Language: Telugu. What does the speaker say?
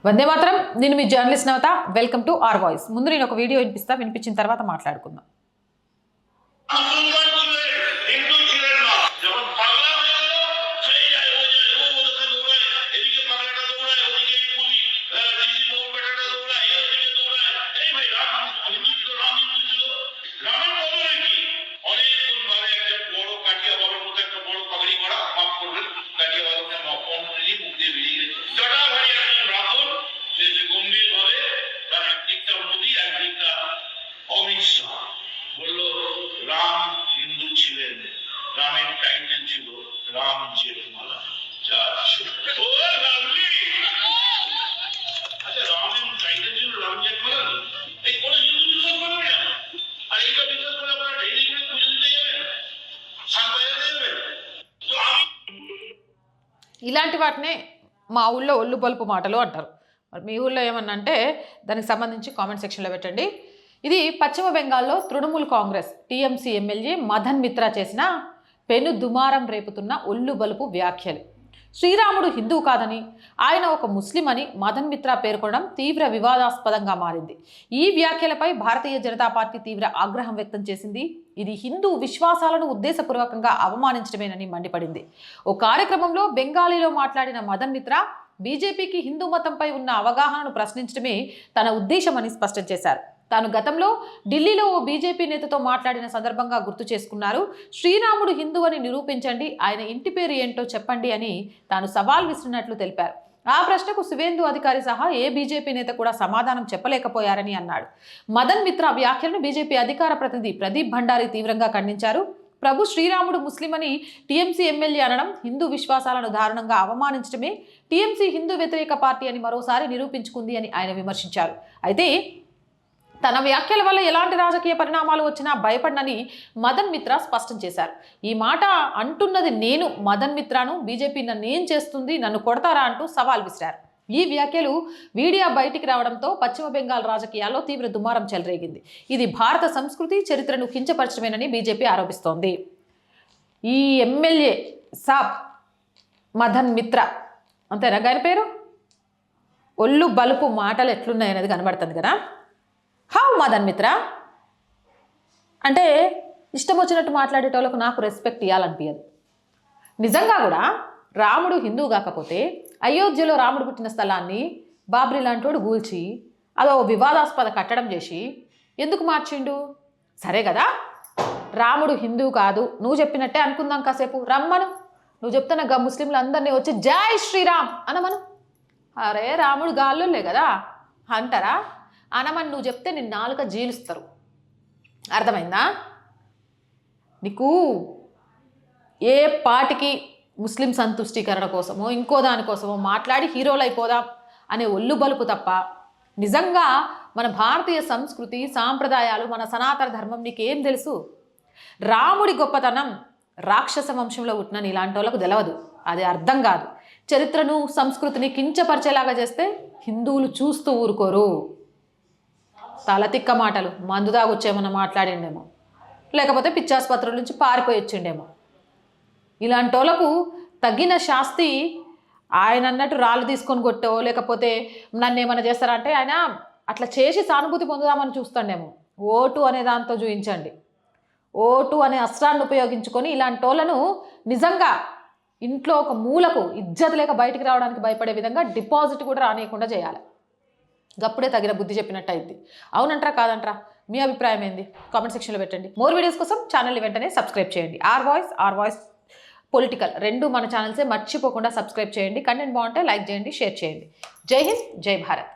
వందే మాత్రం. నేను మీ journalist Navata. Welcome to R Voice. ముందు నేను ఒక వీడియో వినిపించిన తర్వాత మాట్లాడుకుందాం. রামের টাইটেল ছিল রাম জেঠমালা। আচ্ছা, রামের টাইটেল ছিল রাম জেঠমালা। এই কোন হিন্দু বিশ্বাস করবে না, আর এইটা বিশ্বাস করে আপনারা ডেইলি করে পুজো দিতে যাবেন, সান্তায় যাবেন। তো আমি ఇలాంటి వాటినే మా ఊళ్ళో ఒళ్ళు బలుపు మాటలు అంటారు. మరి మీ ఊళ్ళో ఏమన్నా అంటే దానికి సంబంధించి కామెంట్ సెక్షన్లో పెట్టండి. ఇది పశ్చిమ బెంగాల్లో తృణమూల్ కాంగ్రెస్ టీఎంసీ ఎమ్మెల్యే మదన్ మిత్రా చేసిన పెను దుమారం రేపుతున్న ఒళ్ళు బలుపు వ్యాఖ్యలు. శ్రీరాముడు హిందూ కాదని, ఆయన ఒక ముస్లిం అని మదన్ మిత్రా పేర్కొనడం తీవ్ర వివాదాస్పదంగా మారింది. ఈ వ్యాఖ్యలపై భారతీయ జనతా పార్టీ తీవ్ర ఆగ్రహం వ్యక్తం చేసింది. ఇది హిందూ విశ్వాసాలను ఉద్దేశపూర్వకంగా అవమానించడమేనని మండిపడింది. ఓ కార్యక్రమంలో బెంగాలీలో మాట్లాడిన మదన్ మిత్రా బీజేపీకి హిందూ మతంపై ఉన్న అవగాహనను ప్రశ్నించడమే తన ఉద్దేశమని స్పష్టం చేశారు. తాను గతంలో ఢిల్లీలో ఓ బీజేపీ నేతతో మాట్లాడిన సందర్భంగా గుర్తు చేసుకున్నారు. శ్రీరాముడు హిందూ అని నిరూపించండి, ఆయన ఇంటి పేరు ఏంటో చెప్పండి అని తాను సవాల్ విసిరినట్లు తెలిపారు. ఆ ప్రశ్నకు సువేందు అధికారి సహా ఏ బీజేపీ నేత కూడా సమాధానం చెప్పలేకపోయారని అన్నాడు. మదన్ మిత్రా వ్యాఖ్యలను బీజేపీ అధికార ప్రతినిధి ప్రదీప్ భండారీ తీవ్రంగా ఖండించారు. ప్రభు శ్రీరాముడు ముస్లిం అని టీఎంసీ ఎమ్మెల్యే అనడం హిందూ విశ్వాసాలను దారుణంగా అవమానించడమే. టీఎంసీ హిందూ వ్యతిరేక పార్టీ అని మరోసారి నిరూపించుకుంది అని ఆయన విమర్శించారు. అయితే తన వ్యాఖ్యల వల్ల ఎలాంటి రాజకీయ పరిణామాలు వచ్చినా భయపడనని మదన్ మిత్రా స్పష్టం చేశారు. ఈ మాట అంటున్నది నేను, మదన్ మిత్రాను. బీజేపీ నన్ను ఏం చేస్తుంది, నన్ను కొడతారా అంటూ సవాల్ విసిరారు. ఈ వ్యాఖ్యలు వీడియో బయటికి రావడంతో పశ్చిమ బెంగాల్ రాజకీయాల్లో తీవ్ర దుమారం చెలరేగింది. ఇది భారత సంస్కృతి చరిత్రను కించపరచడమేనని బీజేపీ ఆరోపిస్తోంది. ఈ ఎమ్మెల్యే సాబ్ మదన్ మిత్రా, అంతేనా ఆయన పేరు? ఒళ్ళు బలుపు మాటలు ఎట్లున్నాయనేది కనబడుతుంది కదా. హౌ మదన్ మిత్రా అంటే ఇష్టం వచ్చినట్టు మాట్లాడేటోళ్ళకు నాకు రెస్పెక్ట్ ఇవ్వాలనిపించదు. నిజంగా కూడా రాముడు హిందూ కాకపోతే అయోధ్యలో రాముడు పుట్టిన స్థలాన్ని బాబ్రీ లాంటోడు గూల్చి అదో వివాదాస్పద కట్టడం చేసి ఎందుకు మార్చిండు? సరే కదా, రాముడు హిందూ కాదు, నువ్వు చెప్పినట్టే అనుకుందాం. కాసేపు రమ్మను, నువ్వు చెప్తున్న ముస్లింలు అందరినీ వచ్చి జై శ్రీరామ్ అనమను. అరే రాముడు గాల్లోలే కదా అంటారా? అనమని నువ్వు చెప్తే నిన్ను నాలుక జీలుస్తారు. అర్థమైందా? నీకు ఏ పాటికి ముస్లిం సంతుష్టీకరణ కోసమో ఇంకో దానికోసమో మాట్లాడి హీరోలు అయిపోదాం అనే ఒళ్ళు బలుపు తప్ప నిజంగా మన భారతీయ సంస్కృతి సాంప్రదాయాలు మన సనాతన ధర్మం నీకేం తెలుసు? రాముడి గొప్పతనం రాక్షస వంశంలో పుట్టిన ఇలాంటి వాళ్ళకు తెలవదు, అది అర్థం కాదు. చరిత్రను సంస్కృతిని కించపరిచేలాగా చేస్తే హిందువులు చూస్తూ ఊరుకోరు. తలతిక్క మాటలు, మందు దాగొచ్చేమన్నా మాట్లాడిండేమో, లేకపోతే పిచ్చాసుపత్రుల నుంచి పారిపోయి వచ్చిండేమో. ఇలాంటి వాళ్ళకు తగిన శాస్తి ఆయన అన్నట్టు రాళ్ళు తీసుకొని కొట్టో లేకపోతే నన్ను ఏమైనా చేస్తారంటే ఆయన అట్లా చేసి సానుభూతి పొందుదామని చూస్తాడేమో. ఓటు అనే దాంతో చూపించండి. ఓటు అనే అస్త్రాన్ని ఉపయోగించుకొని ఇలాంటి వాళ్ళను నిజంగా ఇంట్లో ఒక మూలకు ఇజ్జత్ లేక బయటికి రావడానికి భయపడే విధంగా డిపాజిట్ కూడా రానియకుండా చేయాలి. గప్పుడే తగిన బుద్ధి చెప్పినట్టు అయింది. అవునంటారా కాదంటారా? మీ అభిప్రాయం ఏంది? కామెంట్ సెక్షన్లో పెట్టండి. మోర్ వీడియోస్ కోసం ఛానల్ని వెంటనే సబ్స్క్రైబ్ చేయండి. ఆర్ వాయిస్ పొలిటికల్ రెండు మన ఛానల్సే, మర్చిపోకుండా సబ్స్క్రైబ్ చేయండి. కంటెంట్ బాగుంటే లైక్ చేయండి, షేర్ చేయండి. జై హింద్, జై భారత్.